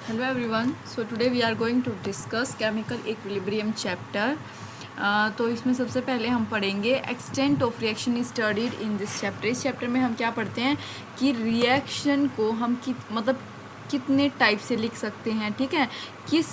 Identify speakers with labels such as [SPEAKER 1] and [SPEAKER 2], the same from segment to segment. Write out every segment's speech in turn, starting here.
[SPEAKER 1] Hello everyone. So today we are going to discuss chemical equilibrium chapter. तो इसमें सबसे पहले हम पढ़ेंगे extent of reaction is studied in this chapter. इस चैप्टर में हम क्या पढ़ते हैं कि रिएक्शन को हम कितने टाइप से लिख सकते हैं, ठीक है, किस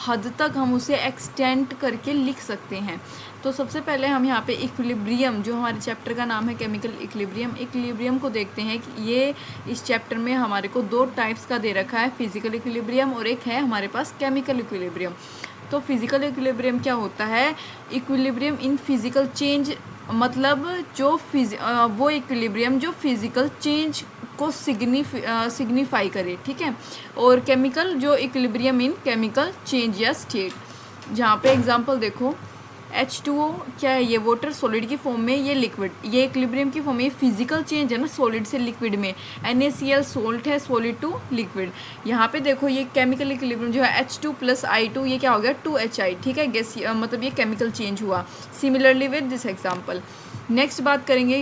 [SPEAKER 1] हद तक हम उसे एक्सटेंड करके लिख सकते हैं। तो सबसे पहले हम यहाँ पे इक्विलिब्रियम, जो हमारे चैप्टर का नाम है केमिकल इक्विलिब्रियम को देखते हैं कि ये इस चैप्टर में हमारे को दो टाइप्स का दे रखा है, फिजिकल इक्विलिब्रियम और एक है हमारे पास केमिकल इक्विलिब्रियम। तो फिजिकल इक्विलिब्रियम क्या होता है? इक्विलिब्रियम इन फिजिकल चेंज, मतलब वो इक्विलिब्रियम जो फिजिकल चेंज को सिग्निफाई करे, ठीक है। और केमिकल जो इक्विलिब्रियम इन केमिकल चेंज या स्टेट, जहाँ पे एग्जांपल देखो H2O क्या है, ये वाटर सॉलिड की फॉर्म में, ये लिक्विड, ये इक्विलिब्रियम की फॉर्म में, ये फिजिकल चेंज है ना सॉलिड से लिक्विड में। NaCl सॉल्ट है, सॉलिड टू लिक्विड। यहाँ पे देखो ये केमिकल इक्विलिब्रियम जो है H2 + I2, ये क्या हो गया 2HI, ठीक है, गैस, मतलब ये केमिकल चेंज हुआ। Similarly with this example. Next बात करेंगे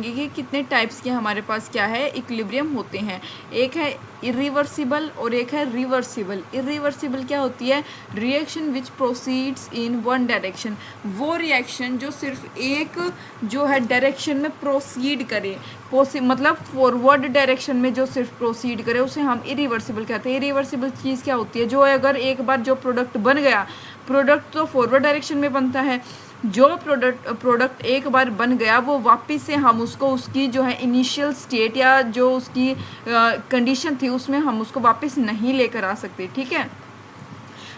[SPEAKER 1] कि कितने टाइप्स के हमारे पास क्या है इक्विलिब्रियम होते हैं। एक है इरिवर्सिबल और एक है रिवर्सिबल। इरिवर्सिबल क्या होती है? Reaction which proceeds in one direction, वो रिएक्शन जो सिर्फ एक जो है डायरेक्शन में प्रोसीड करे, मतलब फॉरवर्ड डायरेक्शन में जो सिर्फ प्रोसीड करे, उसे हम इरिवर्सिबल कहते हैं। इरिवर्सिबल चीज़ क्या होती है? जो अगर एक बार जो प्रोडक्ट बन गया, प्रोडक्ट तो फॉरवर्ड डायरेक्शन में बनता है, जो प्रोडक्ट एक बार बन गया वो वापस से हम उसको उसकी जो है इनिशियल स्टेट या जो उसकी कंडीशन थी उसमें हम उसको वापस नहीं लेकर आ सकते, ठीक है।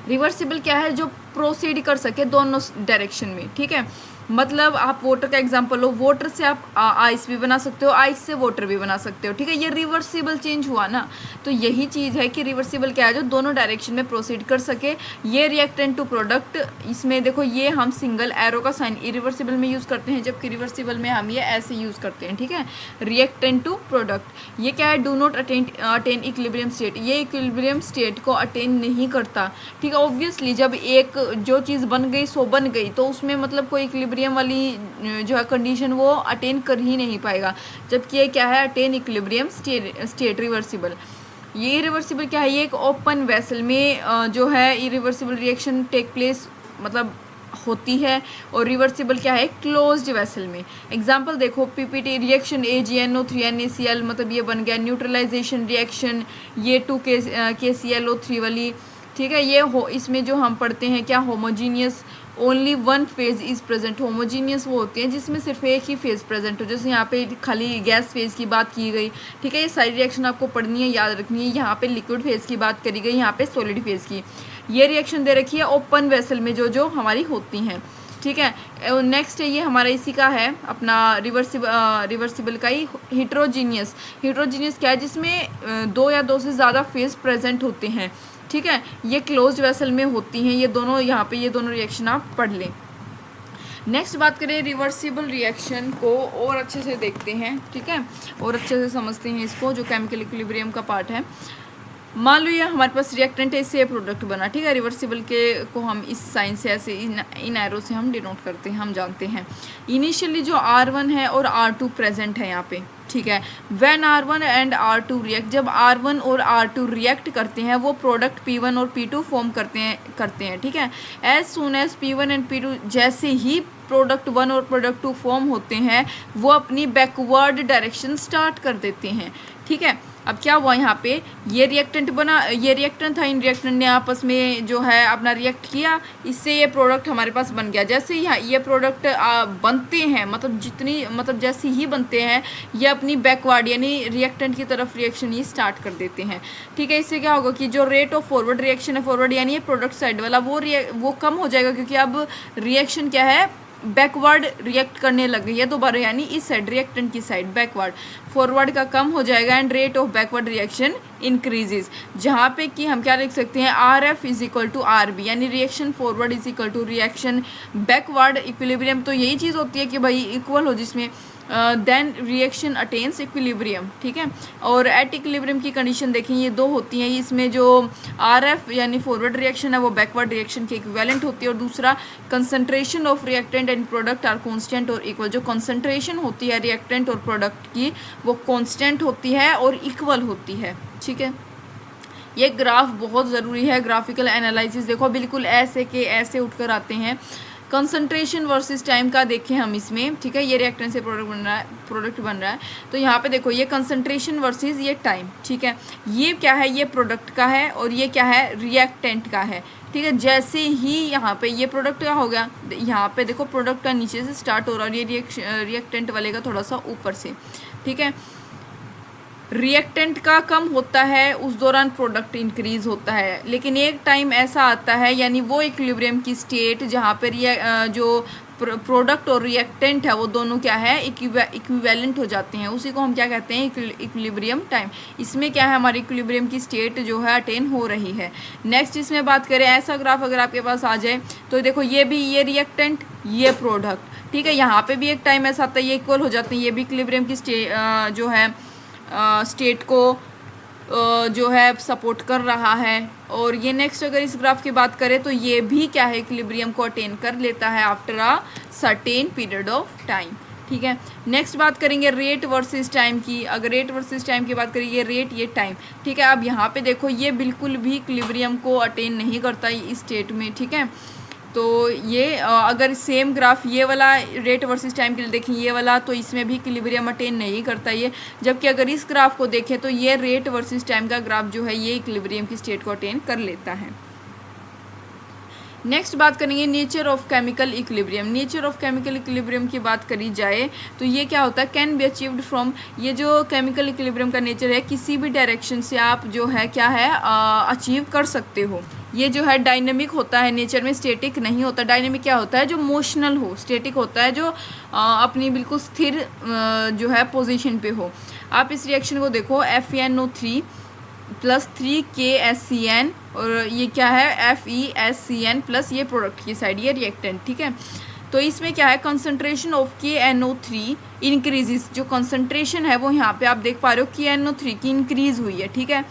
[SPEAKER 1] रिवर्सिबल क्या है? जो प्रोसीड कर सके दोनों डायरेक्शन में, ठीक है। मतलब आप वाटर का एग्जांपल लो, वाटर से आप आइस भी बना सकते हो, आइस से वाटर भी बना सकते हो, ठीक है। ये रिवर्सिबल चेंज हुआ ना। तो यही चीज़ है कि रिवर्सिबल क्या है? जो दोनों डायरेक्शन में प्रोसीड कर सके। ये रिएक्टेंट टू प्रोडक्ट, इसमें देखो ये हम सिंगल एरो का साइन इरिवर्सिबल में यूज़ करते हैं, जबकि रिवर्सिबल में हम ये ऐसे यूज़ करते हैं, ठीक है। रिएक्टेंट टू प्रोडक्ट, ये क्या है? Do not attain equilibrium state, ये इक्विलिब्रियम स्टेट को अटेन नहीं करता, ठीक है। ऑब्वियसली जब एक जो चीज़ बन गई सो बन गई, तो उसमें मतलब कोई इक्विलिब्रियम वाली जो है कंडीशन वो अटेन कर ही नहीं पाएगा, जबकि ये क्या है? Attain equilibrium state reversible. ये रिवर्सिबल क्या है? ये एक ओपन वेसल में जो है इरिवर्सिबल रिएक्शन टेक प्लेस मतलब होती है, और रिवर्सिबल क्या है? क्लोज्ड वेसल में। एग्जांपल देखो पीपीटी रिएक्शन AgNO3 NaCl, मतलब ये बन गया न्यूट्रलाइजेशन रिएक्शन, ये 2KClO3 वाली, ठीक है। ये इसमें जो हम पढ़ते हैं क्या? Homogeneous, only one phase is present. Homogeneous वो होते हैं जिसमें सिर्फ एक ही फेज प्रेजेंट हो, जैसे यहाँ पे खाली गैस फेज की बात की गई, ठीक है। ये सारी रिएक्शन आपको पढ़नी है, याद रखनी है। यहाँ पे लिक्विड फेज की बात करी गई, यहाँ पे सॉलिड फेज की। ये रिएक्शन दे रखी है ओपन वेसल में जो हमारी होती हैं, ठीक है। नेक्स्ट है ये हमारा इसी का है अपना रिवर्सिबल का ही हेट्रोजीनियस। हेट्रोजीनियस क्या है? जिसमें दो या दो से ज़्यादा फेज प्रेजेंट होते हैं, ठीक है। ये क्लोज्ड वेसल में होती हैं ये दोनों, यहाँ पे ये दोनों रिएक्शन आप पढ़ लें। नेक्स्ट बात करें रिवर्सिबल रिएक्शन को और अच्छे से देखते हैं, ठीक है, और अच्छे से समझते हैं इसको, जो केमिकल इक्विलिब्रियम का पार्ट है। मान लो ये हमारे पास रिएक्टेंट है, इससे प्रोडक्ट बना, ठीक है। रिवर्सिबल के को हम इस साइन से ऐसे इन एरो से हम डिनोट करते हैं, हम जानते हैं। इनिशियली जो R1 है और R2 प्रेजेंट है यहाँ पे, ठीक है। When R1 and R2 react, जब R1 और R2 रिएक्ट करते हैं वो प्रोडक्ट P1 और P2 फॉर्म करते हैं, ठीक है। As soon as P1 and P2, जैसे ही प्रोडक्ट 1 और प्रोडक्ट 2 फॉर्म होते हैं वो अपनी बैकवर्ड डायरेक्शन स्टार्ट कर देते हैं, ठीक है। अब क्या हुआ यहाँ पे? ये रिएक्टेंट बना, ये रिएक्टेंट था, इन रिएक्टेंट ने आपस में जो है अपना रिएक्ट किया, इससे ये प्रोडक्ट हमारे पास बन गया। जैसे ही ये प्रोडक्ट बनते हैं, मतलब जैसे ही बनते हैं ये अपनी बैकवर्ड यानी रिएक्टेंट की तरफ रिएक्शन ही स्टार्ट कर देते हैं, ठीक है। इससे क्या होगा कि जो रेट ऑफ फॉरवर्ड रिएक्शन है, फॉरवर्ड यानी ये प्रोडक्ट साइड वाला, वो कम हो जाएगा, क्योंकि अब रिएक्शन क्या है? बैकवर्ड रिएक्ट करने लग गई है दोबारा, यानी इस साइड रिएक्टेंट की साइड बैकवर्ड। फॉरवर्ड का कम हो जाएगा and rate of backward reaction increases, जहाँ पे कि हम क्या लिख सकते हैं? RF = RB, यानी reaction forward = reaction backward. Equilibrium तो यही चीज़ होती है कि भाई इक्वल हो, जिसमें देन रिएक्शन अटेन्स इक्विलिब्रियम, ठीक है। और एट इक्विलिब्रियम की कंडीशन देखें, ये दो होती हैं, इसमें जो RF यानी फॉरवर्ड रिएक्शन है वो बैकवर्ड रिएक्शन के इक्विवेलेंट होती है, और दूसरा concentration of reactant and product are constant और इक्वल। जो कंसंट्रेशन होती है रिएक्टेंट और प्रोडक्ट की वो कांस्टेंट होती है और इक्वल होती है, ठीक है। ये ग्राफ बहुत ज़रूरी है, ग्राफिकल एनालिसिस देखो बिल्कुल ऐसे के ऐसे उठकर आते हैं। कंसंट्रेशन वर्सेस टाइम का देखें हम इसमें, ठीक है, ये रिएक्टेंट से प्रोडक्ट बन रहा है। तो यहाँ पे देखो ये कंसंट्रेशन वर्सेस ये टाइम, ठीक है, ये क्या है, ये प्रोडक्ट का है और ये क्या है, रिएक्टेंट का है, ठीक है। जैसे ही यहाँ पे ये प्रोडक्ट का हो गया, यहाँ पे देखो प्रोडक्ट का नीचे से स्टार्ट हो रहा है और ये रिएक्टेंट वाले का थोड़ा सा ऊपर से, ठीक है। रिएक्टेंट का कम होता है उस दौरान प्रोडक्ट इंक्रीज होता है, लेकिन एक टाइम ऐसा आता है, यानी वो इक्विलिब्रियम की स्टेट जहाँ पर जो प्रोडक्ट और रिएक्टेंट है वो दोनों क्या है, इक्विवेलेंट हो जाते हैं, उसी को हम क्या कहते हैं, इक्विलिब्रियम टाइम। इसमें क्या है, हमारी इक्विलिब्रियम की स्टेट जो है अटेन हो रही है। नेक्स्ट इसमें बात करें, ऐसा ग्राफ अगर आपके पास आ जाए तो देखो ये भी, ये रिएक्टेंट, ये प्रोडक्ट, ठीक है, यहाँ पे भी एक टाइम ऐसा आता है ये इक्वल हो जाते हैं, ये भी इक्विलिब्रियम की जो है स्टेट को जो है सपोर्ट कर रहा है। और ये नेक्स्ट अगर इस ग्राफ की बात करें तो ये भी क्या है, इक्विलिब्रियम को अटेन कर लेता है after a certain period of time, ठीक है। नेक्स्ट बात करेंगे रेट वर्सेस टाइम की। अगर रेट वर्सेस टाइम की बात करें, ये रेट ये टाइम, ठीक है। अब यहाँ पे देखो ये बिल्कुल भी इक्विलिब्रियम को अटेन नहीं करता इस स्टेट में, ठीक है। तो ये अगर सेम ग्राफ ये वाला रेट वर्सेस टाइम के लिए देखें, ये वाला, तो इसमें भी इक्विलिब्रियम अटेन नहीं करता ये, जबकि अगर इस ग्राफ को देखें तो ये रेट वर्सेस टाइम का ग्राफ जो है ये इक्विलिब्रियम की स्टेट को अटेन कर लेता है। नेक्स्ट बात करेंगे nature of chemical equilibrium. Nature of chemical equilibrium की बात करी जाए तो ये क्या होता है, कैन बी अचीव्ड फ्रॉम, ये जो केमिकल इक्विलिब्रियम का नेचर है किसी भी डायरेक्शन से आप जो है क्या है अचीव कर सकते हो। ये जो है डायनेमिक होता है नेचर में, स्टेटिक नहीं होता। डायनेमिक क्या होता है, जो मोशनल हो। स्टेटिक होता है जो अपनी बिल्कुल स्थिर जो है पोजीशन पे हो। आप इस रिएक्शन को देखो, FeNO3 प्लस 3KSCN और ये क्या है, FeSCN प्लस ये प्रोडक्ट की साइड, ये रिएक्टेंट, ठीक है। तो इसमें क्या है, कंसंट्रेशन ऑफ KNO3 इंक्रीजेस, जो कंसंट्रेशन है वो यहाँ पे आप देख पा रहे हो KNO3 की इंक्रीज हुई है, ठीक है।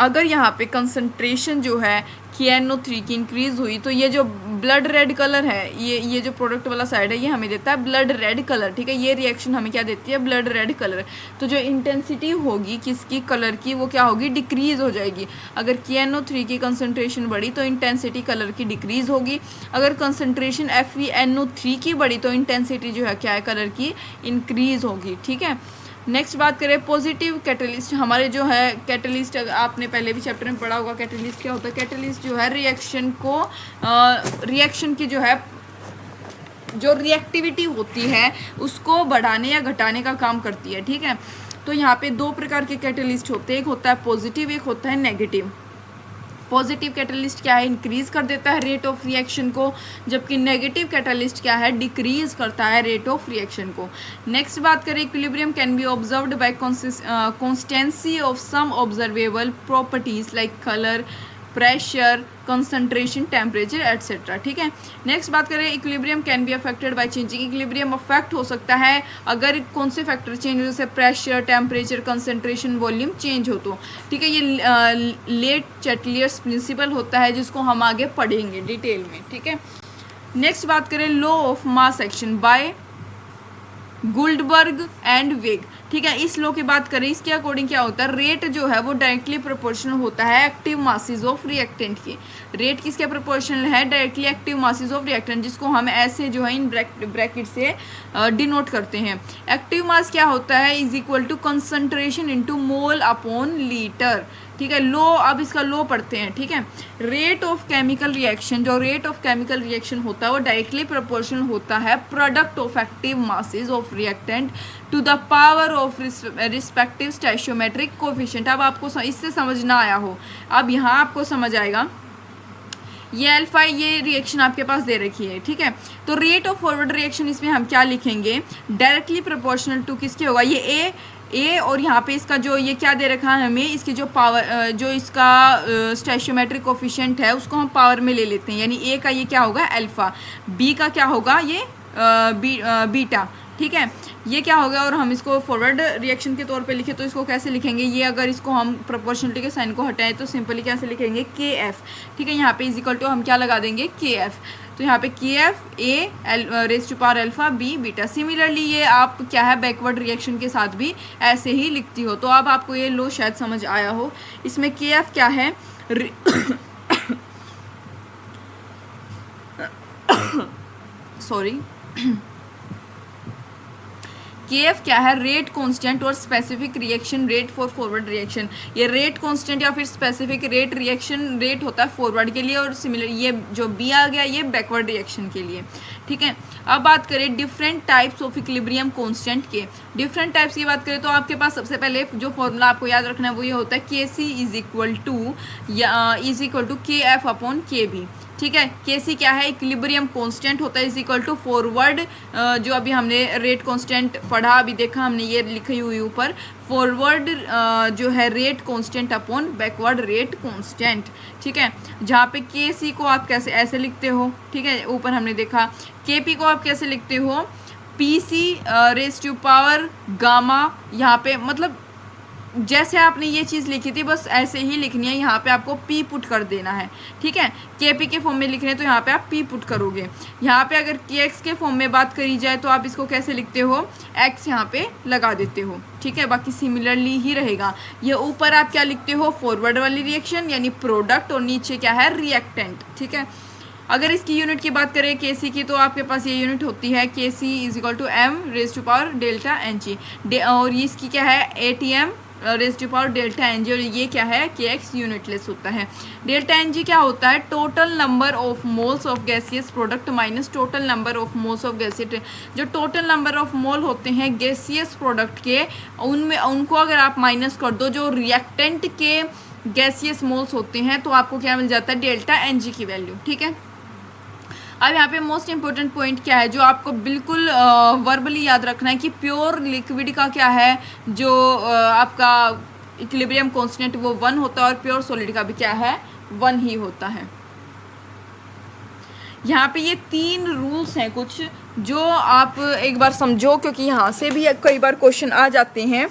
[SPEAKER 1] अगर यहाँ पे कंसंट्रेशन जो है KNO3 की इंक्रीज हुई तो ये जो ब्लड रेड कलर है, ये जो प्रोडक्ट वाला साइड है ये हमें देता है ब्लड रेड कलर, ठीक है। ये रिएक्शन हमें क्या देती है, ब्लड रेड कलर। तो जो इंटेंसिटी होगी किसकी, कलर की, वो क्या होगी, डिक्रीज हो जाएगी। अगर KNO3 की कंसंट्रेशन बढ़ी तो इंटेंसिटी कलर की डिक्रीज होगी। अगर कंसंट्रेशन FeNO3 की बढ़ी तो इंटेंसिटी जो है क्या है, कलर की इंक्रीज होगी, ठीक है। नेक्स्ट बात करें पॉजिटिव कैटलिस्ट। हमारे जो है कैटलिस्ट, आपने पहले भी चैप्टर में पढ़ा होगा कैटलिस्ट क्या होता है। कैटलिस्ट जो है रिएक्शन को रिएक्शन की जो है जो रिएक्टिविटी होती है उसको बढ़ाने या घटाने का काम करती है, ठीक है। तो यहाँ पे दो प्रकार के कैटलिस्ट होते हैं, एक होता है पॉजिटिव, एक होता है नेगेटिव। पॉजिटिव कैटलिस्ट क्या है, इंक्रीज कर देता है रेट ऑफ रिएक्शन को, जबकि नेगेटिव कैटलिस्ट क्या है, डिक्रीज करता है रेट ऑफ रिएक्शन को। नेक्स्ट बात करें, equilibrium can be observed by constancy of some observable properties like colour, pressure, concentration, temperature etcetera, ठीक है। नेक्स्ट बात करें, equilibrium can be affected by changing. Equilibrium affect हो सकता है अगर कौन से फैक्टर चेंज हो, जैसे pressure, temperature, concentration, volume change हो तो, ठीक है। ये लेट चैटलियर्स प्रिंसिपल होता है जिसको हम आगे पढ़ेंगे डिटेल में, ठीक है। नेक्स्ट बात करें, law of mass action by Guldberg and Waage, ठीक है। इस लॉ की बात करें, इसके अकॉर्डिंग क्या होता है, रेट जो है वो डायरेक्टली प्रोपोर्शनल होता है एक्टिव मासेस ऑफ रिएक्टेंट के। रेट किसके प्रोपोर्शनल है, directly active masses of reactant, जिसको हम ऐसे जो है इन ब्रैकेट से डिनोट करते हैं। एक्टिव मास क्या होता है, is equal to concentration into mole upon litre, ठीक है। लो, अब इसका लो पढ़ते हैं, ठीक है। रेट ऑफ केमिकल रिएक्शन, जो रेट ऑफ केमिकल रिएक्शन होता है वो डायरेक्टली प्रोपोर्शनल होता है product of active masses of reactant to the power of respective stoichiometric coefficient. अब आपको इससे समझ ना आया हो, अब यहाँ आपको समझ आएगा। ये अल्फा, ये रिएक्शन आपके पास दे रखी है, ठीक है। तो रेट ऑफ फॉरवर्ड रिएक्शन इसमें हम क्या लिखेंगे, डायरेक्टली प्रोपोर्शनल टू किसके होगा, ये ए और यहाँ पे इसका जो ये क्या दे रखा है हमें, इसकी जो पावर, जो इसका स्टोइचियोमेट्रिक कोफिशिएंट है उसको हम पावर में ले लेते हैं, यानी ए का ये क्या होगा अल्फा, बी का क्या होगा ये बीटा, ठीक है। ये क्या हो गया, और हम इसको फॉरवर्ड रिएक्शन के तौर पे लिखे तो इसको कैसे लिखेंगे, ये अगर इसको हम प्रोपोर्शनलिटी के साइन को हटाएं तो सिंपली कैसे लिखेंगे KF, ठीक है। यहाँ पे इज इक्वल टू हम क्या लगा देंगे KF। तो यहाँ पे K F A raise to power alpha B beta. Similarly ये आप क्या है बैकवर्ड रिएक्शन के साथ भी ऐसे ही लिखती हो। तो अब आपको ये लो शायद समझ आया हो। इसमें के एफ क्या है सॉरी के एफ क्या है, रेट कांस्टेंट और specific reaction rate for forward reaction. ये रेट कांस्टेंट या फिर स्पेसिफिक रेट रिएक्शन रेट होता है फॉरवर्ड के लिए, और सिमिलर ये जो बी आ गया ये बैकवर्ड रिएक्शन के लिए। ठीक है, अब बात करें different types of equilibrium constant के। डिफरेंट टाइप्स की बात करें तो आपके पास सबसे पहले जो फॉर्मूला आपको याद रखना है वो ये होता है K C is equal to के एफ अपॉन के बी। ठीक है, के सी क्या है, इक्विलिब्रियम कांस्टेंट होता है, इज इक्वल टू फॉरवर्ड जो अभी हमने रेट कांस्टेंट पढ़ा, अभी देखा हमने ये लिखी हुई ऊपर, फॉरवर्ड जो है rate constant upon backward rate constant. ठीक है, जहाँ पे के सी को आप कैसे ऐसे लिखते हो, ठीक है, ऊपर हमने देखा के पी को आप कैसे लिखते हो, P C raise to power gamma. यहाँ पे मतलब जैसे आपने ये चीज़ लिखी थी बस ऐसे ही लिखनी है, यहाँ पे आपको पी पुट कर देना है। ठीक है, के पी के फॉर्म में लिख रहे हैं तो यहाँ पे आप पी पुट करोगे। यहाँ पे अगर के एक्स के फॉर्म में बात करी जाए तो आप इसको कैसे लिखते हो, एक्स यहाँ पे लगा देते हो। ठीक है, बाकी सिमिलरली ही रहेगा। ये ऊपर आप क्या लिखते हो, फॉरवर्ड वाली रिएक्शन यानी प्रोडक्ट, और नीचे क्या है, रिएक्टेंट। ठीक है, अगर इसकी यूनिट की बात करें के सी की तो आपके पास ये यूनिट होती है K C is equal to M raise to power delta N G, और इसकी क्या है A T M raise to power delta N G, और ये क्या है के एक्स यूनिटलेस होता है। डेल्टा एन जी क्या होता है, total number of moles of gaseous product minus total number of moles of gaseous. जो टोटल नंबर ऑफ मोल होते हैं गैसियस प्रोडक्ट के, उनमें उनको अगर आप माइनस कर दो जो रिएक्टेंट के गैसियस मोल्स होते हैं तो आपको क्या मिल जाता है, डेल्टा एन जी की वैल्यू। ठीक है, अब यहाँ पे मोस्ट इंपॉर्टेंट पॉइंट क्या है जो आपको बिल्कुल वर्बली याद रखना है कि प्योर लिक्विड का क्या है, जो आपका इक्विलिब्रियम कांस्टेंट वो 1 होता है, और प्योर सॉलिड का भी क्या है, 1 ही होता है। यहाँ पे ये 3 रूल्स हैं कुछ जो आप एक बार समझो, क्योंकि यहाँ से भी कई बार क्वेश्चन आ जाते हैं।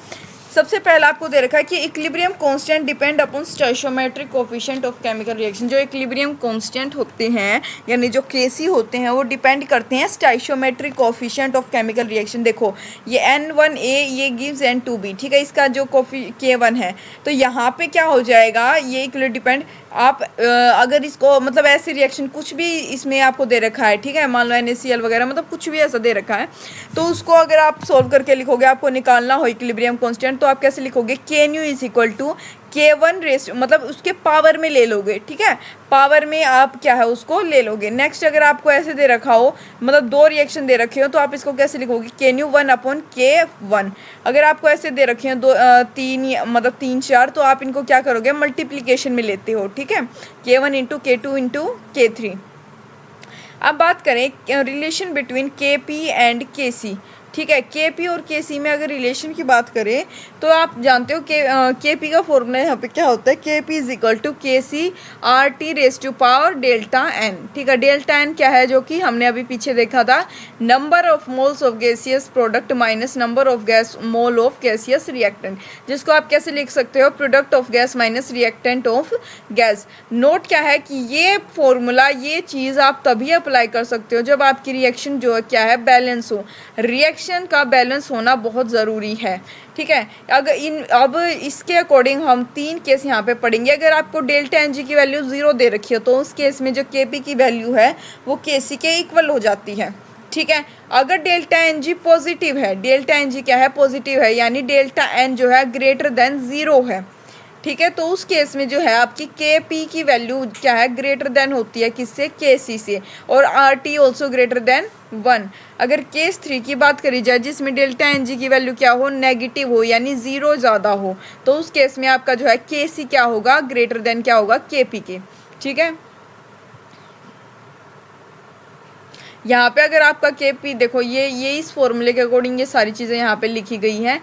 [SPEAKER 1] सबसे पहला आपको दे रखा है कि equilibrium constant depend upon stoichiometric coefficient of chemical reaction. जो इक्विलिब्रियम कांस्टेंट होते हैं यानी जो केसी होते हैं वो डिपेंड करते हैं स्टोइचियोमेट्रिक कोफिशिएंट ऑफ केमिकल रिएक्शन। देखो ये N1A ये गिव्स N2B। ठीक है, इसका जो K1 है तो यहाँ पे क्या हो जाएगा, ये इक्विलिब्रियम डिपेंड आप अगर इसको मतलब ऐसे रिएक्शन कुछ भी इसमें आपको दे रखा है, ठीक है, मान लो NaCl वगैरह मतलब कुछ भी ऐसा दे रखा है, तो उसको अगर आप सॉल्व करके लिखोगे, आपको निकालना हो इक्विलिब्रियम कांस्टेंट, तो आप कैसे लिखोगे, Knu is equal to K1 raise, मतलब उसके पावर में ले लोगे। ठीक है, पावर में आप क्या है उसको ले लोगे। नेक्स्ट अगर आपको ऐसे दे रखा हो, मतलब 2 रिएक्शन दे रखे हो, तो आप इसको कैसे लिखोगे, Knu 1 अपॉन K1। अगर आपको ऐसे दे रखे हैं 3 मतलब 3 4, तो आप इनको क्या करोगे, मल्टीप्लिकेशन में लेते हो। ठीक है, K1 into K2 into K3। अब बात करें relation between Kp and Kc। ठीक है, Kp और Kc में अगर रिलेशन की बात करें तो आप जानते हो कि Kp का फॉर्मूला यहाँ पे क्या होता है, Kp is equal to Kc RT raise to power delta N. ठीक है, डेल्टा एन क्या है, जो कि हमने अभी पीछे देखा था, number of moles of gaseous product minus number of gas mole of gaseous reactant, जिसको आप कैसे लिख सकते हो, product of gas minus reactant of gas. Note क्या है कि ये फॉर्मूला, ये चीज़ आप तभी अप्लाई कर सकते हो जब आपकी रिएक्शन जो है क्या है, बैलेंस हो। रिएक्शन का बैलेंस होना बहुत ज़रूरी है। ठीक है, अब इसके अकॉर्डिंग हम 3 केस यहाँ पे पढ़ेंगे। अगर आपको डेल्टा एन जी की वैल्यू 0 दे रखी हो तो उस केस में जो Kp की वैल्यू है वो Kc के इक्वल हो जाती है। ठीक है, अगर डेल्टा एन जी पॉजिटिव है, डेल्टा एन जी क्या है, पॉजिटिव है, यानी डेल्टा एन जो है ग्रेटर देन 0 है। ठीक है, तो उस केस में जो है आपकी Kp की वैल्यू क्या है, ग्रेटर देन होती है किससे, Kc से, और Rt ऑल्सो ग्रेटर देन 1। अगर केस 3 की बात करी जाए जिसमें डेल्टा एन जी की वैल्यू क्या हो, नेगेटिव हो, यानी 0 ज़्यादा हो, तो उस केस में आपका जो है Kc क्या होगा, ग्रेटर देन क्या होगा, Kp के। ठीक है, यहाँ पे अगर आपका Kp देखो ये इस फॉर्मूले के अकॉर्डिंग ये सारी चीज़ें यहाँ पे लिखी गई हैं।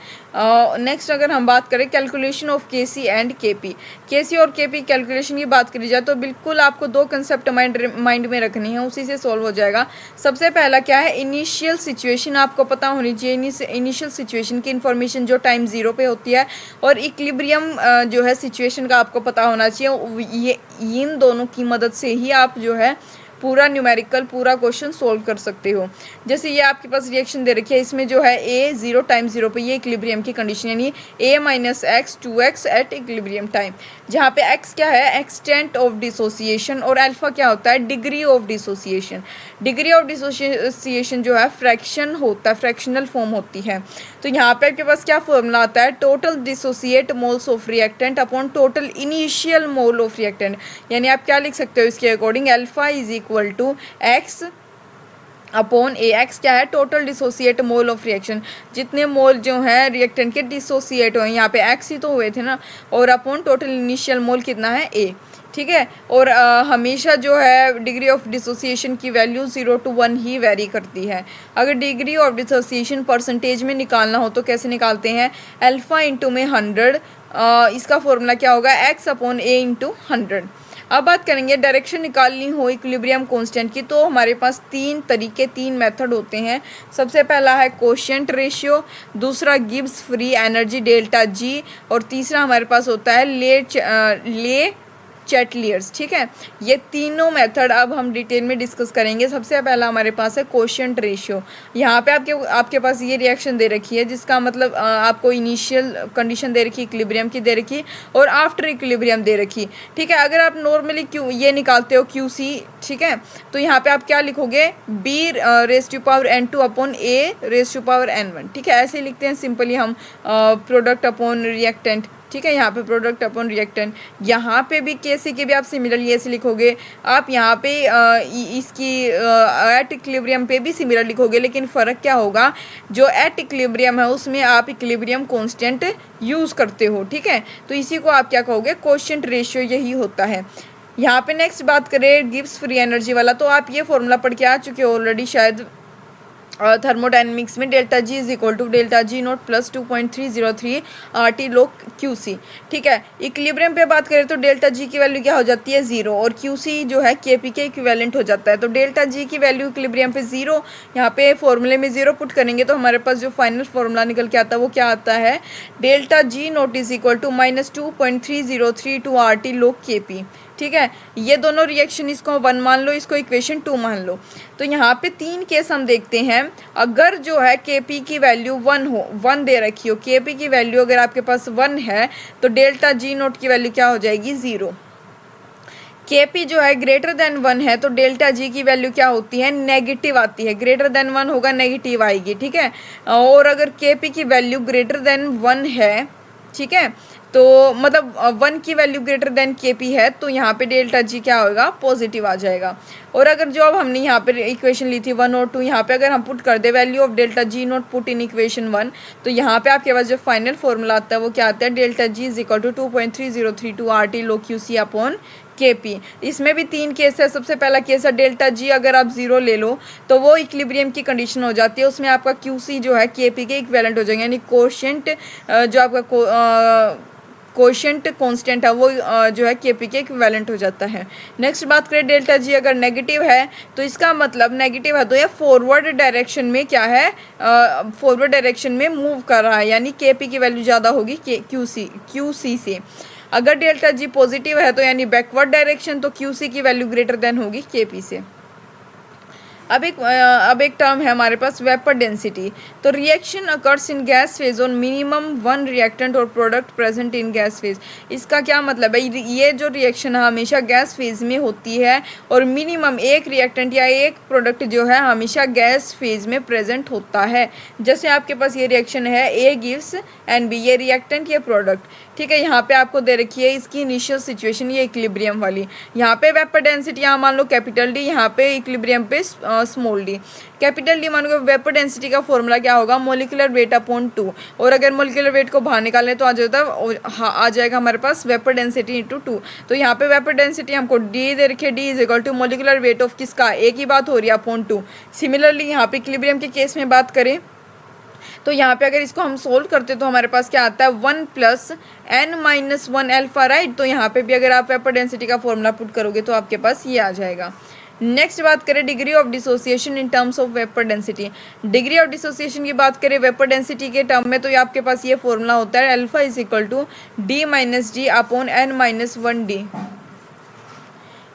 [SPEAKER 1] नेक्स्ट अगर हम बात करें calculation of Kc and Kp, Kc और Kp कैलकुलेशन की बात करी जाए तो बिल्कुल आपको 2 कंसेप्ट माइंड में रखनी है, उसी से सॉल्व हो जाएगा। सबसे पहला क्या है, इनिशियल सिचुएशन आपको पता होनी चाहिए। इनिशियल सिचुएशन की इन्फॉर्मेशन जो टाइम 0 पे होती है, और इक्विलिब्रियम जो है सिचुएशन का आपको पता होना चाहिए। ये इन दोनों की मदद से ही आप जो है पूरा न्यूमेरिकल पूरा क्वेश्चन सोल्व कर सकते हो। जैसे ये आपके पास रिएक्शन दे रखी है, इसमें जो है a 0 टाइम्स 0 पे ये इक्विलिब्रियम की कंडीशन यानी a minus x 2x at equilibrium time, जहाँ पे x क्या है एक्सटेंट ऑफ डिसोसिएशन और अल्फा क्या होता है degree of dissociation. Degree of dissociation जो है फ्रैक्शन होता है, फ्रैक्शनल फॉर्म होती है। तो यहाँ पे आपके पास क्या फॉर्मूला आता है total dissociate moles of reactant upon total initial mole of reactant, यानी आप क्या लिख सकते हो इसके according alpha is equal to X upon A. X क्या है total dissociate mole of reaction, जितने मोल जो है रिएक्टेंट के डिसोसिएट हुए, यहाँ पे एक्स ही तो हुए थे ना, और अपॉन टोटल इनिशियल मोल कितना है ए, ठीक है। और हमेशा जो है डिग्री ऑफ डिसोसिएशन की वैल्यू 0 to 1 ही वेरी करती है। अगर डिग्री ऑफ डिसोसिएशन परसेंटेज में निकालना हो तो कैसे निकालते हैं अल्फा इंटू में 100, इसका फॉर्मूला क्या होगा एक्स अपॉन ए इंटू 100। अब बात करेंगे डायरेक्शन निकालनी हो इक्विलिब्रियम कांस्टेंट की, तो हमारे पास तीन मेथड होते हैं। सबसे पहला है कोशेंट रेशियो, दूसरा Gibbs free energy delta G, और तीसरा हमारे पास होता है ले चैटलियर्स, ठीक है। ये तीनों मेथड अब हम डिटेल में डिस्कस करेंगे। सबसे पहला हमारे पास है कोशेंट रेशियो। यहाँ पे आपके पास ये रिएक्शन दे रखी है, जिसका मतलब आपको इनिशियल कंडीशन दे रखी इक्विलिब्रियम की दे रखी और आफ्टर इक्विलिब्रियम दे रखी, ठीक है। अगर आप नॉर्मली ये निकालते हो QC, ठीक है, तो यहाँ पे आप क्या लिखोगे B raise to power n2 upon A raise to power n1, ठीक है। ऐसे लिखते हैं सिंपली हम प्रोडक्ट अपॉन रिएक्टेंट, ठीक है। यहाँ पे प्रोडक्ट अपॉन रिएक्टेंट, यहाँ पे भी केसी के भी आप सिमिलरली ऐसे लिखोगे। आप यहाँ पे इसकी एट इक्विलिब्रियम पे भी सिमिलर लिखोगे, लेकिन फ़र्क क्या होगा जो एट इक्विलिब्रियम है उसमें आप इक्विलिब्रियम कांस्टेंट यूज़ करते हो, ठीक है। तो इसी को आप क्या कहोगे कोशेंट रेशियो, यही होता है। यहाँ पे नेक्स्ट बात करें गिब्स फ्री एनर्जी वाला, तो आप ये फॉर्मूला पढ़ के आ चुके हो ऑलरेडी शायद थर्मोडायनेमिक्स में, delta G is equal to delta G nought plus 2.303 RT log QC, ठीक है। इक्विलिब्रियम पे बात करें तो डेल्टा जी की वैल्यू क्या हो जाती है 0 और QC जो है KP के इक्विवेलेंट हो जाता है। तो डेल्टा जी की वैल्यू इक्विलिब्रियम पे 0, यहाँ पे फॉर्मूले में 0 पुट करेंगे तो हमारे पास जो फाइनल फॉर्मूला निकल के आता है वो क्या आता है delta G nought is equal to -2.3032 RT log KP, ठीक है। ये दोनों रिएक्शन, इसको 1 मान लो, इसको इक्वेशन 2 मान लो। तो यहाँ पे 3 केस हम देखते हैं। अगर जो है KP की वैल्यू 1 दे रखी हो, KP की वैल्यू अगर आपके पास 1 है तो डेल्टा जी नोट की वैल्यू क्या हो जाएगी 0। KP जो है ग्रेटर देन 1 है तो डेल्टा जी की वैल्यू क्या होती है नेगेटिव आती है, ग्रेटर देन 1 होगा नेगेटिव आएगी, ठीक है। और अगर KP की वैल्यू ग्रेटर देन 1 है, ठीक है, तो मतलब 1 की वैल्यू ग्रेटर देन KP है तो यहाँ पे डेल्टा जी क्या होगा पॉजिटिव आ जाएगा। और अगर जो अब हमने यहाँ पे इक्वेशन ली थी 1 और 2, यहाँ पे अगर हम पुट कर दे value of delta G note put in equation 1, तो यहाँ पे आपके पास जो फाइनल फॉर्मूला आता है वो क्या आता है delta G is equal to 2.3032 RT log QC upon KP। इसमें भी 3 केस है। सबसे पहला केस है डेल्टा जी अगर आप 0 ले लो तो वो इक्विलिब्रियम की कंडीशन हो जाती है, उसमें आपका QC जो है KP के इक्विवेलेंट हो जाएंगे, यानी कोशेंट जो आपका कोशेंट कांस्टेंट है वो जो है KP के इक्विवेलेंट हो जाता है। नेक्स्ट बात करें डेल्टा जी अगर नेगेटिव है तो इसका मतलब नेगेटिव है तो ये फॉरवर्ड डायरेक्शन में क्या है फॉरवर्ड डायरेक्शन में मूव कर रहा है, यानी KP की वैल्यू ज़्यादा होगी QC से। अगर डेल्टा जी पॉजिटिव है तो यानी बैकवर्ड डायरेक्शन, तो QC की वैल्यू ग्रेटर देन होगी KP से। अब एक टर्म है हमारे पास वेपर डेंसिटी। तो reaction occurs in gas phase on minimum 1 reactant और product present in gas phase. इसका क्या मतलब है, ये जो रिएक्शन है हमेशा गैस फेज में होती है और मिनिमम एक रिएक्टेंट या एक प्रोडक्ट जो है हमेशा गैस फेज में प्रेजेंट होता है। जैसे आपके पास ये रिएक्शन है A गिव्स NB, ये रिएक्टेंट ये प्रोडक्ट, ठीक है। यहाँ पे आपको दे रखी है इसकी इनिशियल सिचुएशन ये इक्विलिब्रियम वाली, यहाँ पे वेपर डेंसिटी यहाँ मान लो कैपिटल D, यहाँ पे इक्विलिब्रियम पे स्मॉल d। कैपिटल D मान लो वेपर डेंसिटी का फॉर्मूला क्या होगा मोलिकुलर वेट अपॉन 2, और अगर मोलिकुलर वेट को बाहर निकालें तो आ जाएगा हमारे पास वेपर डेंसिटी इंटू 2। तो यहाँ पे वेपर डेंसिटी हमको D दे रखी है, D is equal to molecular weight of किसका A की बात हो रही है अपॉन 2। सिमिलरली यहाँ पे इक्विलिब्रियम के केस में बात करें तो यहाँ पे अगर इसको हम सोल्व करते तो हमारे पास क्या आता है 1 + n-1 अल्फा, राइट। तो यहाँ पे भी अगर आप वेपर डेंसिटी का फॉर्मूला पुट करोगे तो आपके पास ये आ जाएगा। नेक्स्ट बात करें degree of dissociation in terms of vapour density. Degree of dissociation की बात करें वेपर डेंसिटी के टर्म में तो ये आपके पास ये फॉर्मूला होता है alpha is equal to D - D upon n - 1 D।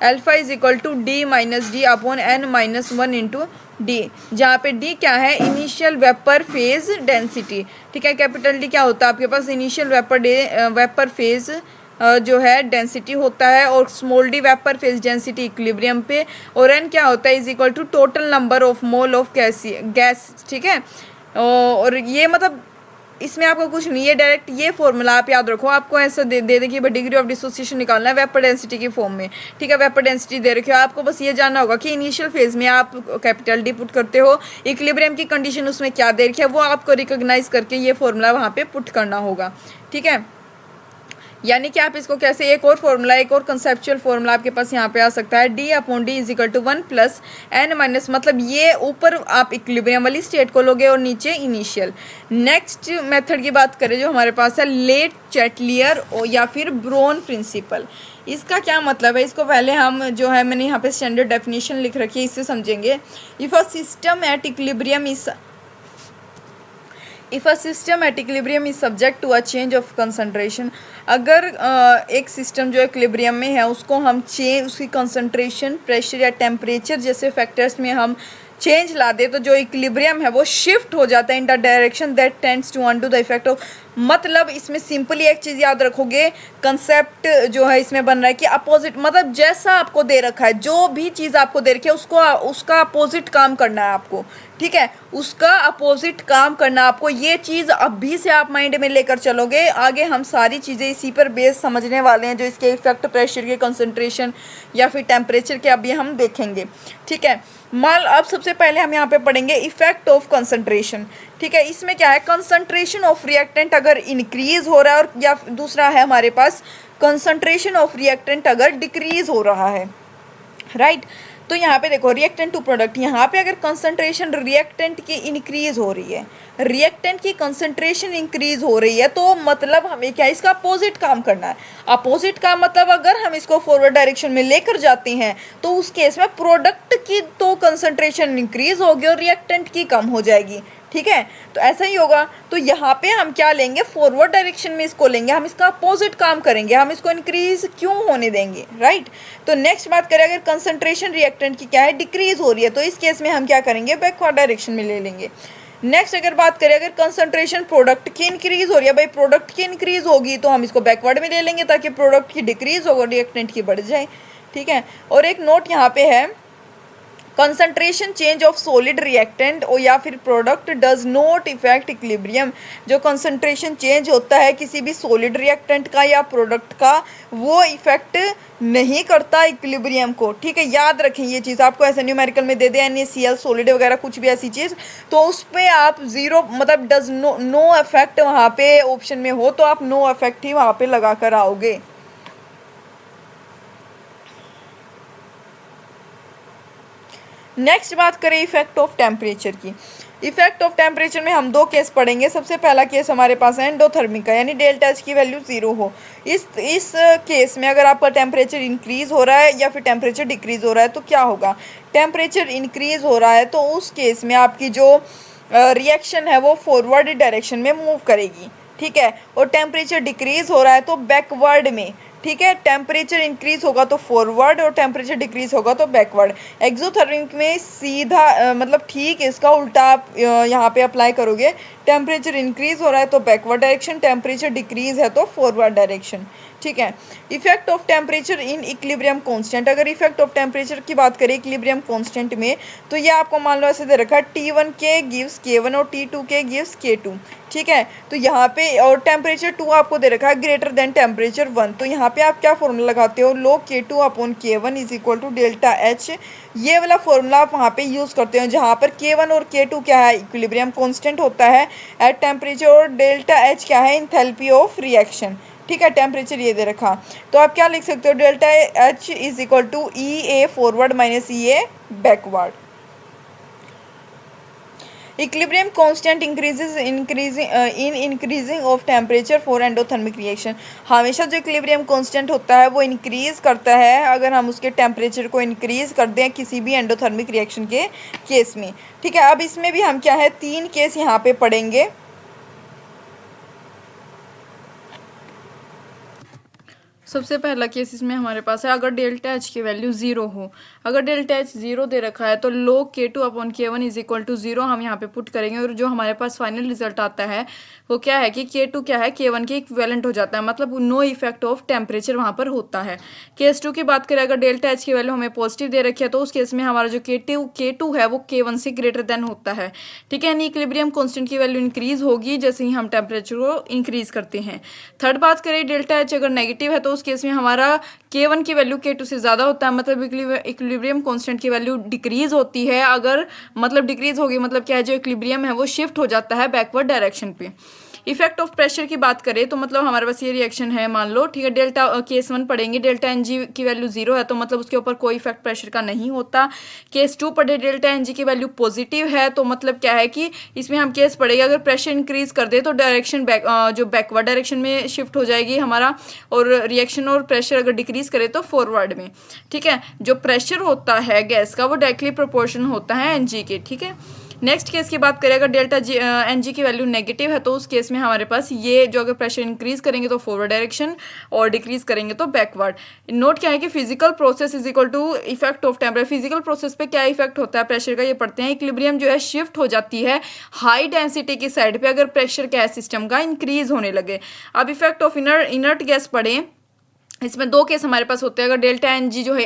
[SPEAKER 1] Alpha is equal to D minus D upon N minus one into D, जहाँ पे डी क्या है, इनिशियल वेपर फेज डेंसिटी। ठीक है, कैपिटल डी क्या होता है आपके पास, इनिशियल वेपर फेज जो है डेंसिटी होता है, और small D vapour phase density equilibrium पे, और एन क्या होता है, is equal to total number of mole of gas. ठीक है, और ये मतलब इसमें आपको कुछ नहीं है, डायरेक्ट ये फॉर्मूला आप याद रखो, आपको ऐसा दे दे कि डिग्री ऑफ डिसोसिएशन निकालना है वेपर डेंसिटी की फॉर्म में। ठीक है, वेपर डेंसिटी दे रखी हो, आपको बस ये जानना होगा कि इनिशियल फेज में आप कैपिटल डी पुट करते हो, इक्विलिब्रियम की कंडीशन उसमें क्या दे रखी है वो आपको रिकॉग्नाइज करके ये फॉर्मूला वहाँ पे पुट करना होगा। ठीक है, यानी कि आप इसको कैसे, एक और फॉर्मूला, एक और कंसेप्चुअल फॉर्मूला आपके पास यहाँ पे आ सकता है, D upon D is equal to 1 plus N minus, मतलब ये ऊपर आप इक्विलिब्रियम वाली स्टेट को लोगे और नीचे इनिशियल। नेक्स्ट मेथड की बात करें जो हमारे पास है, लेट चैटलियर या फिर ब्रोन प्रिंसिपल। इसका क्या मतलब है, इसको पहले हम जो है, मैंने यहाँ पे स्टैंडर्ड डेफिनेशन लिख रखी है, इससे समझेंगे। If a system at equilibrium is if a system at equilibrium is subject to a change of concentration, अगर एक सिस्टम जो इक्विलिब्रियम में है उसको हम उसकी कंसनट्रेशन, प्रेशर या टेम्परेचर जैसे फैक्टर्स में हम चेंज ला दे, तो जो इक्विलिब्रियम है वो शिफ्ट हो जाता है in the direction that tends to undo the effect of, मतलब इसमें सिंपली एक चीज़ याद रखोगे, कंसेप्ट जो है इसमें बन रहा है कि अपोजिट, मतलब जैसा आपको दे रखा है, जो भी चीज़ आपको दे रखी है उसका अपोजिट काम करना है आपको। ठीक है, उसका अपोजिट काम करना आपको, ये चीज़ अभी से आप माइंड में लेकर चलोगे, आगे हम सारी चीज़ें इसी पर बेस समझने वाले हैं, जो इसके इफेक्ट, प्रेशर के, कंसंट्रेशन या फिर टेम्परेचर के अभी हम देखेंगे। ठीक है, अब सबसे पहले हम यहाँ पे पढ़ेंगे इफेक्ट ऑफ कंसंट्रेशन। ठीक है, इसमें क्या है, कंसंट्रेशन ऑफ रिएक्टेंट अगर इंक्रीज हो रहा है, और या दूसरा है हमारे पास कंसंट्रेशन ऑफ रिएक्टेंट अगर डिक्रीज हो रहा है, राइट। तो यहाँ पे देखो, रिएक्टेंट टू प्रोडक्ट, यहाँ पे अगर कंसंट्रेशन रिएक्टेंट की इंक्रीज हो रही है, रिएक्टेंट की कंसंट्रेशन इंक्रीज हो रही है, तो मतलब हमें क्या, इसका अपोजिट काम करना है। अपोजिट का मतलब अगर हम इसको फॉरवर्ड डायरेक्शन में लेकर जाते हैं तो उस केस में प्रोडक्ट की तो कंसंट्रेशन इंक्रीज होगी और रिएक्टेंट की कम हो जाएगी। ठीक है, तो ऐसा ही होगा। तो यहाँ पे हम क्या लेंगे, फॉरवर्ड डायरेक्शन में इसको लेंगे, हम इसका अपोजिट काम करेंगे, हम इसको इंक्रीज क्यों होने देंगे, राइट। तो नेक्स्ट बात करें, अगर कंसंट्रेशन रिएक्टेंट की क्या है, डिक्रीज हो रही है, तो इस केस में हम क्या करेंगे, बैकवर्ड डायरेक्शन में ले लेंगे। नेक्स्ट अगर बात करें, अगर कंसंट्रेशन प्रोडक्ट की इंक्रीज हो रही है, भाई प्रोडक्ट की इंक्रीज होगी तो हम इसको बैकवर्ड में ले लेंगे, ताकि प्रोडक्ट की डिक्रीज होगा, रिएक्टेंट की बढ़ जाए। ठीक है, और एक नोट यहाँ पे है, concentration change of solid reactant और या फिर product does not effect equilibrium. जो कंसंट्रेशन चेंज होता है किसी भी सॉलिड रिएक्टेंट का या प्रोडक्ट का, वो इफेक्ट नहीं करता इक्विलिब्रियम को। ठीक है, याद रखें ये चीज़, आपको ऐसे न्यूमेरिकल में दे दे NaCl सॉलिड वगैरह कुछ भी ऐसी चीज़, तो उस पर आप ज़ीरो, मतलब डज नो इफेक्ट वहाँ पे ऑप्शन में हो तो आप नो इफेक्ट ही वहाँ पे लगा कर आओगे। नेक्स्ट बात करें इफेक्ट ऑफ टेम्परेचर की। इफेक्ट ऑफ टेम्परेचर में हम दो केस पढ़ेंगे। सबसे पहला केस हमारे पास है एंडोथर्मिक का, यानी डेल्टा एच की वैल्यू 0 हो। इस केस में अगर आपका टेम्परेचर इंक्रीज हो रहा है या फिर टेम्परेचर डिक्रीज हो रहा है तो क्या होगा, टेम्परेचर इंक्रीज हो रहा है तो उस केस में आपकी जो रिएक्शन है वो फॉरवर्ड डायरेक्शन में मूव करेगी। ठीक है, और टेम्परेचर डिक्रीज हो रहा है तो बैकवर्ड में। ठीक है, टेम्परेचर इंक्रीज होगा तो फॉरवर्ड और टेम्परेचर डिक्रीज होगा तो बैकवर्ड। एक्सोथर्मिक में सीधा मतलब ठीक इसका उल्टा आप यहाँ पे अप्लाई करोगे, टेम्परेचर इंक्रीज हो रहा है तो बैकवर्ड डायरेक्शन, टेम्परेचर डिक्रीज है तो फॉरवर्ड डायरेक्शन। ठीक है, effect of temperature in equilibrium constant. अगर इफेक्ट ऑफ टेम्परेचर की बात करें इक्विलिब्रियम कांस्टेंट में, तो ये आपको मान लो ऐसे दे रखा है, T1 के गिव्स K1 और T2 के गिव्स K2। ठीक है, तो यहाँ पे और टेम्परेचर 2 आपको दे रखा है ग्रेटर देन टेम्परेचर 1, तो यहाँ पे आप क्या फॉर्मूला लगाते हो, लो K2 upon K1 is equal to delta H. ये वाला फॉर्मूला आप वहाँ पे यूज़ करते हो, जहाँ पर K1 और K2 क्या है, इक्विलिब्रियम कांस्टेंट होता है एट टेम्परेचर, और डेल्टा एच क्या है, इंथैल्पी ऑफ रिएक्शन। ठीक है, टेम्परेचर ये दे रखा, तो आप क्या लिख सकते हो, delta H is equal to EA forward minus EA backward. Equilibrium constant increasing of temperature for endothermic reaction. हमेशा जो इक्विलिब्रियम कांस्टेंट होता है वो इंक्रीज करता है अगर हम उसके टेम्परेचर को इंक्रीज कर दें किसी भी एंडोथर्मिक रिएक्शन के केस में। ठीक है, अब इसमें भी हम क्या है 3 केस यहाँ पे पढ़ेंगे। सबसे पहला केस इसमें हमारे पास है, अगर डेल्टा एच की वैल्यू 0 हो। अगर डेल्टा एच 0 दे रखा है तो log K2 upon K1 is equal to 0 हम यहाँ पे पुट करेंगे, और जो हमारे पास फाइनल रिजल्ट आता है वो क्या है कि K2 क्या है, K1 के इक्विवेलेंट हो जाता है, मतलब नो इफेक्ट ऑफ टेम्परेचर वहाँ पर होता है। केस 2 की बात करें, अगर डेल्टा एच की वैल्यू हमें पॉजिटिव दे रखी है तो उस केस में हमारा जो K2 है वो K1 से ग्रेटर देन होता है, ठीक है। यानी इक्विलिब्रियम कांस्टेंट की वैल्यू इंक्रीज होगी जैसे ही हम टेम्परेचर को इंक्रीज करते हैं। थर्ड बात करें, डेल्टा एच अगर नेगेटिव है तो उस केस में हमारा K1 की वैल्यू K2 से ज़्यादा होता है, मतलब इक्विलिब्रियम कांस्टेंट की वैल्यू डिक्रीज होती है। अगर मतलब डिक्रीज होगी मतलब क्या है, जो इक्विलिब्रियम है वो शिफ्ट हो जाता है बैकवर्ड डायरेक्शन पे। इफेक्ट ऑफ प्रेशर की बात करें तो मतलब हमारे पास ये रिएक्शन है, मान लो, ठीक है। डेल्टा केस 1 पढ़ेंगे, डेल्टा एन जी की वैल्यू 0 है तो मतलब उसके ऊपर कोई इफेक्ट प्रेशर का नहीं होता। केस 2 पढ़े, डेल्टा एन जी की वैल्यू पॉजिटिव है तो मतलब क्या है कि इसमें हम केस पढ़ेंगे, अगर प्रेशर इंक्रीज कर दे तो डायरेक्शन जो बैकवर्ड डायरेक्शन में शिफ्ट हो जाएगी हमारा, और रिएक्शन और प्रेशर अगर डिक्रीज करे तो फॉरवर्ड में, ठीक है। जो प्रेशर होता है गैस का वो डायरेक्टली प्रोपोर्शन होता है एन जी के, ठीक है। नेक्स्ट केस की बात करें, अगर डेल्टा एन जी की वैल्यू नेगेटिव है तो उस केस में हमारे पास ये जो अगर प्रेशर इंक्रीज करेंगे तो फॉरवर्ड डायरेक्शन और डिक्रीज करेंगे तो बैकवर्ड। नोट क्या है कि physical process is equal to effect of temperature. Physical process पे क्या इफेक्ट होता है प्रेशर का, ये पढ़ते हैं। इक्विलिब्रियम जो है शिफ्ट हो जाती है हाई डेंसिटी की साइड पे अगर प्रेशर क्या है सिस्टम का इंक्रीज होने लगे। अब इफेक्ट ऑफ इनर्ट गैस पढ़ें, इसमें दो केस हमारे पास होते हैं, अगर डेल्टा एन जी जो है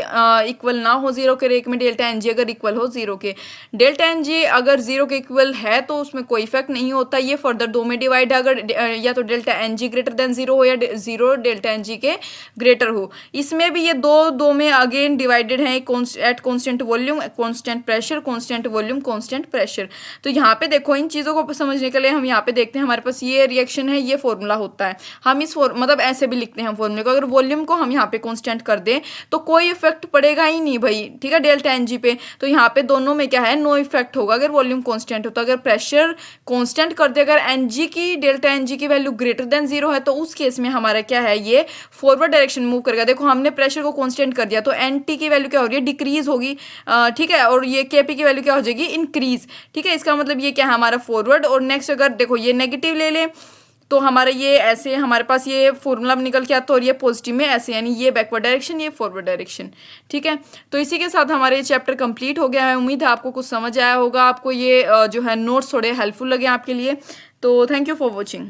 [SPEAKER 1] इक्वल ना हो 0 के, एक में डेल्टा एन जी अगर इक्वल हो 0 के। डेल्टा एन जी अगर 0 के इक्वल है तो उसमें कोई इफेक्ट नहीं होता, ये फर्दर दो में डिवाइड है, अगर या तो delta N G greater than 0 हो या 0 डेल्टा एन जी के ग्रेटर हो। इसमें भी ये दो में अगेन डिवाइडेड है at constant volume, constant pressure, constant volume, constant pressure. तो यहाँ पे देखो, इन चीज़ों को समझने के लिए हम यहाँ पे देखते हैं, हमारे पास ये रिएक्शन है, ये फॉर्मूला होता है। हम इस मतलब ऐसे भी लिखते हैं हम फॉर्मूले को, अगर वॉल्यूम को हम यहाँ पे कांस्टेंट कर दें तो कोई इफेक्ट पड़ेगा ही नहीं भाई, ठीक है, डेल्टा एन जी पे। तो यहाँ पे दोनों में क्या है, नो इफेक्ट होगा अगर वॉल्यूम कांस्टेंट हो। तो अगर प्रेशर कांस्टेंट कर दे, अगर एन जी की डेल्टा एन जी की वैल्यू ग्रेटर देन 0 है तो उस केस में हमारा क्या है, ये फॉरवर्ड डायरेक्शन मूव करेगा। देखो हमने प्रेशर को कांस्टेंट कर दिया तो एन टी की वैल्यू क्या हो रही है, डिक्रीज होगी, ठीक है, और ये के पी की वैल्यू क्या हो जाएगी, इंक्रीज, ठीक है। इसका मतलब ये क्या है, हमारा फॉरवर्ड। और नेक्स्ट अगर देखो ये नेगेटिव ले लें तो हमारा ये ऐसे, हमारे पास ये फॉर्मूला निकल के आता, और ये पॉजिटिव में ऐसे, यानी ये बैकवर्ड डायरेक्शन, ये फॉरवर्ड डायरेक्शन, ठीक है। तो इसी के साथ हमारे ये चैप्टर कंप्लीट हो गया है। उम्मीद है आपको कुछ समझ आया होगा, आपको ये जो है नोट्स थोड़े हेल्पफुल लगे आपके लिए। तो थैंक यू फॉर वॉचिंग।